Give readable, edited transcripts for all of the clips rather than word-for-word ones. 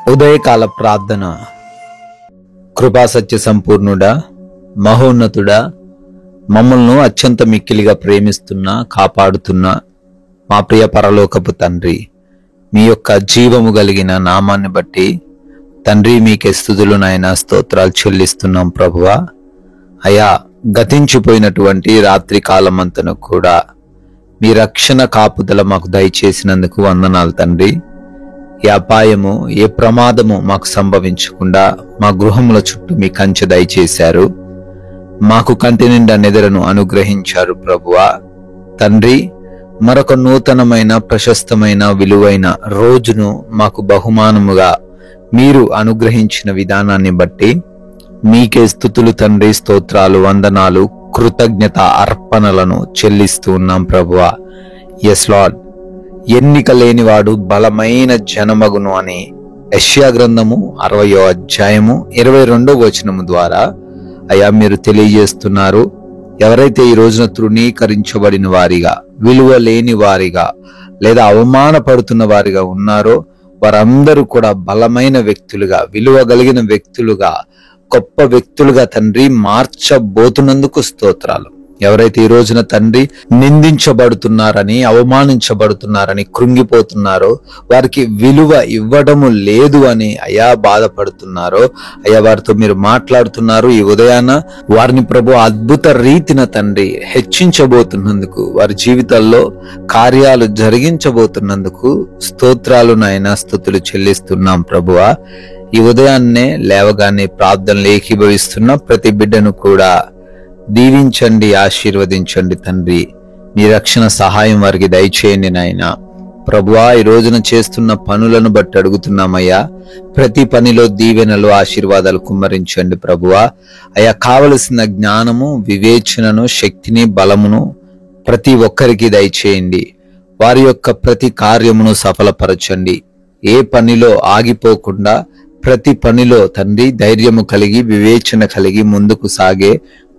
ఉదయకాల ప్రార్థన. కృపాసత్య సంపూర్ణుడా, మహోన్నతుడా, మమ్మల్ని అత్యంత మిక్కిలిగా ప్రేమిస్తున్న కాపాడుతున్న మా ప్రియ పరలోకపు తండ్రి, మీ యొక్క జీవము కలిగిన నామాన్ని బట్టి తండ్రి మీకే స్తుతులు నాయన స్తోత్రాలు చెల్లిస్తున్నాం ప్రభువా. అయా, గతించిపోయినటువంటి రాత్రి కాలమంతను కూడా మీ రక్షణ కాపుదల మాకు దయచేసినందుకు వందనాలు తండ్రి. ఏ అపాయము, ఏ ప్రమాదము మాకు సంభవించకుండా మా గృహముల చుట్టూ మీ కంచె దయచేశారు. మాకు కంటి నిండా నిద్రను అనుగ్రహించారు ప్రభువా. తండ్రి, మరొక నూతనమైన ప్రశస్తమైన విలువైన రోజును మాకు బహుమానముగా మీరు అనుగ్రహించిన విధానాన్ని బట్టి మీకే స్తుతులు తండ్రి, స్తోత్రాలు, వందనాలు, కృతజ్ఞత అర్పణలను చెల్లిస్తూ ఉన్నాం ప్రభువా. Yes Lord. ఎన్నిక లేనివాడు బలమైన జనమగును అని యెషయా గ్రంథము 60వ అధ్యాయము 22వ వచనము ద్వారా అయా మీరు తెలియజేస్తున్నారు. ఎవరైతే ఈ రోజున తృణీకరించబడిన వారిగా, విలువ లేని వారిగా లేదా అవమానపడుతున్న వారిగా ఉన్నారో వారందరూ కూడా బలమైన వ్యక్తులుగా, విలువ కలిగిన వ్యక్తులుగా, గొప్ప వ్యక్తులుగా తండ్రి మార్చబోతున్నందుకు స్తోత్రాలు. ఎవరైతే ఈ రోజున తండ్రి నిందించబడుతున్నారని, అవమానించబడుతున్నారని కృంగిపోతున్నారో, వారికి విలువ ఇవ్వడము లేదు అని అయా బాధపడుతున్నారో, అయా వారితో మీరు మాట్లాడుతున్నారు. ఈ ఉదయాన వారిని ప్రభు అద్భుత రీతిన తండ్రి హెచ్చించబోతున్నందుకు, వారి జీవితాల్లో కార్యాలు జరిగించబోతున్నందుకు స్తోత్రాలు నాయన, స్తుతులు చెల్లిస్తున్నాం ప్రభువా. ఈ ఉదయాన్నే లేవగానే ప్రార్థనలు ఏకీభవిస్తున్న ప్రతి బిడ్డను కూడా దీవించండి, ఆశీర్వదించండి తండ్రి. మీ రక్షణ సహాయం వారికి దయచేయండి నాయన. ప్రభువా, ఈ రోజున చేస్తున్న పనులను బట్టి అడుగుతున్నామయ్యా. ప్రతి పనిలో దీవెనలు, ఆశీర్వాదాలు కుమ్మరించండి ప్రభువా. అయ్యా, కావలసిన జ్ఞానము, వివేచనను, శక్తిని, బలమును ప్రతి ఒక్కరికి దయచేయండి. వారి యొక్క ప్రతి కార్యమును సఫలపరచండి. ఏ పనిలో ఆగిపోకుండా ప్రతి పనిలో తండ్రి ధైర్యము కలిగి, వివేచన కలిగి ముందుకు సాగే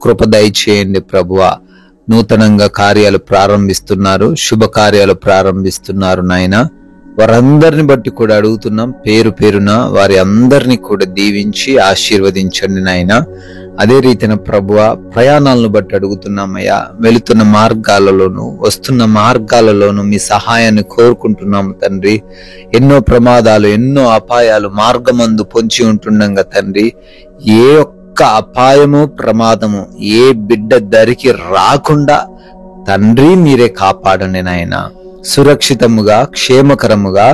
కృప దయచేయండి ప్రభువా. నూతనంగా కార్యాలు ప్రారంభిస్తున్నారు, శుభకార్యాలు ప్రారంభిస్తున్నారు నాయన. వారందరిని బట్టి కూడా అడుగుతున్నాం. పేరు పేరున వారి అందరినీ కూడా దీవించి ఆశీర్వదించండి నాయన. అదే రీతిన ప్రభువా, ప్రయాణాలను బట్టి అడుగుతున్నామయ్యా. వెళుతున్న మార్గాలలోను, వస్తున్న మార్గాలలోను మీ సహాయాన్ని కోరుకుంటున్నాము తండ్రి. ఎన్నో ప్రమాదాలు, ఎన్నో అపాయాలు మార్గమందు పొంచి ఉంటుండగా తండ్రి, ఏ ఒక్క అపాయము, ప్రమాదము ఏ బిడ్డ దరికి రాకుండా తండ్రి మీరే కాపాడండి నాయన. సురక్షితముగా, క్షేమకరముగా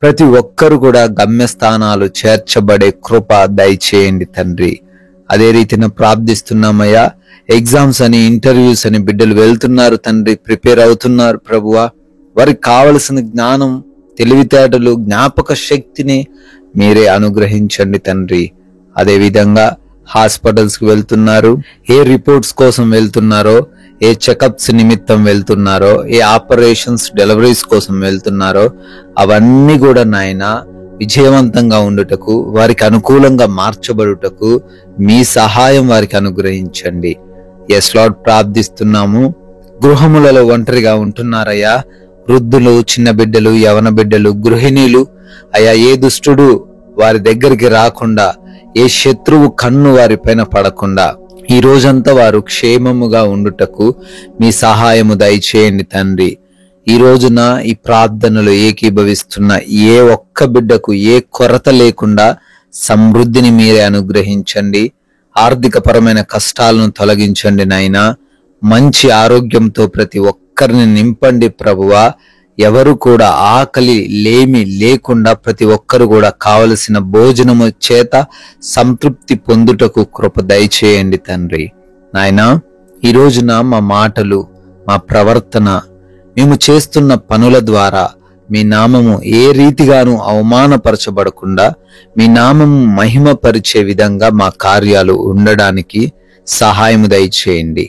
ప్రతి ఒక్కరు కూడా గమ్యస్థానాలు చేర్చబడే కృప దయచేయండి తండ్రి. అదే రీతిన ప్రార్థిస్తున్నామయ్యా. ఎగ్జామ్స్ అని, ఇంటర్వ్యూస్ అని బిడ్డలు వెళ్తున్నారు తండ్రి, ప్రిపేర్ అవుతున్నారు ప్రభువా. వారికి కావలసిన జ్ఞానం, తెలివితేటలు, జ్ఞాపక శక్తిని మీరే అనుగ్రహించండి తండ్రి. అదే విధంగా హాస్పిటల్స్ కి వెళ్తున్నారు, ఏ రిపోర్ట్స్ కోసం వెళ్తున్నారో, ఏ చెకప్స్ నిమిత్తం వెళ్తున్నారో, ఏ ఆపరేషన్స్, డెలివరీస్ కోసం వెళ్తున్నారో అవన్నీ కూడా నాయన విజయవంతంగా ఉండుటకు, వారికి అనుకూలంగా మార్చబడుటకు మీ సహాయం వారికి అనుగ్రహించండి. Yes Lord. ప్రార్థిస్తున్నాము. గృహములలో ఒంటరిగా ఉంటున్నారయ్యా. వృద్ధులు, చిన్న బిడ్డలు, యవన బిడ్డలు, గృహిణీలు అయ్యా, ఏ దుష్టుడు వారి దగ్గరికి రాకుండా, ఏ శత్రువు కన్ను వారి పైన పడకుండా ఈ రోజంతా వారు క్షేమముగా ఉండుటకు మీ సహాయము దయచేయండి తండ్రి. ఈ రోజున ఈ ప్రార్థనలు ఏకీభవిస్తున్న ఏ ఒక్క బిడ్డకు ఏ కొరత లేకుండా సమృద్ధిని మీరే అనుగ్రహించండి. ఆర్థిక పరమైన కష్టాలను తొలగించండి నాయన. మంచి ఆరోగ్యంతో ప్రతి ఒక్కరిని నింపండి ప్రభువా. ఎవరు కూడా ఆకలి లేమి లేకుండా ప్రతి ఒక్కరు కూడా కావలసిన భోజనము చేత సంతృప్తి పొందుటకు కృప దయచేయండి తండ్రి. నాయనా, ఈ రోజున మా మాటలు, మా ప్రవర్తన, మేము చేస్తున్న పనుల ద్వారా మీ నామము ఏ రీతిగాను అవమానపరచబడకుండా మీ నామము మహిమపరిచే విధంగా మా కార్యాలు ఉండడానికి సహాయము దయచేయండి.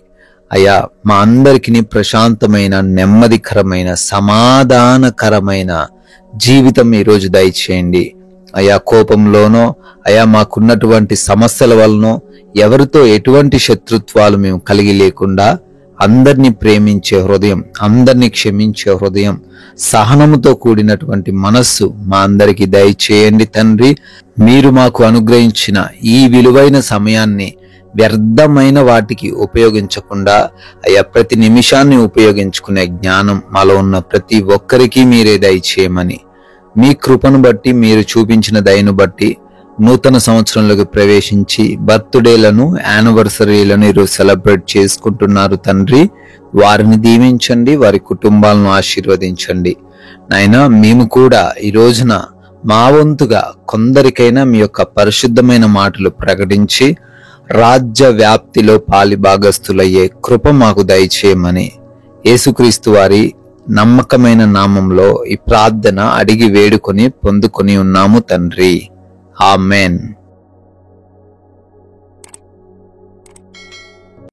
అయ్యా, మా అందరికీ ప్రశాంతమైన, నెమ్మదికరమైన, సమాధానకరమైన జీవితం ఈరోజు దయచేయండి. అయా, కోపంలోనో, అయా మాకున్నటువంటి సమస్యల వలనో ఎవరితో ఎటువంటి శత్రుత్వాలు మేము కలిగి లేకుండా అందరినీ ప్రేమించే హృదయం, అందరినీ క్షమించే హృదయం, సహనముతో కూడినటువంటి మనస్సు మా అందరికీ దయచేయండి తండ్రి. మీరు మాకు అనుగ్రహించిన ఈ విలువైన సమయాన్ని వ్యర్థమైన వాటికి ఉపయోగించకుండా అయ్యా ప్రతి నిమిషాన్ని ఉపయోగించుకునే జ్ఞానం మాలో ఉన్న ప్రతి ఒక్కరికి మీరే దయచేయమని, మీ కృపను బట్టి, మీరు చూపించిన దయను బట్టి నూతన సంవత్సరంలోకి ప్రవేశించి బర్త్డేలను, యానివర్సరీలను ఈరోజు సెలబ్రేట్ చేసుకుంటున్నారు తండ్రి. వారిని దీవించండి, వారి కుటుంబాలను ఆశీర్వదించండి నాయనా. మేము కూడా ఈ రోజున మా వంతుగా కొందరికైనా మీ యొక్క పరిశుద్ధమైన మాటలు ప్రకటించి రాజ్య వ్యాప్తిలో పాలి భాగస్థులయ్యే కృప మాకు దయచేయమని యేసుక్రీస్తు వారి నమ్మకమైన నామంలో ఈ ప్రార్థన అడిగి వేడుకొని పొందుకొని ఉన్నాము తండ్రి. ఆమెన్.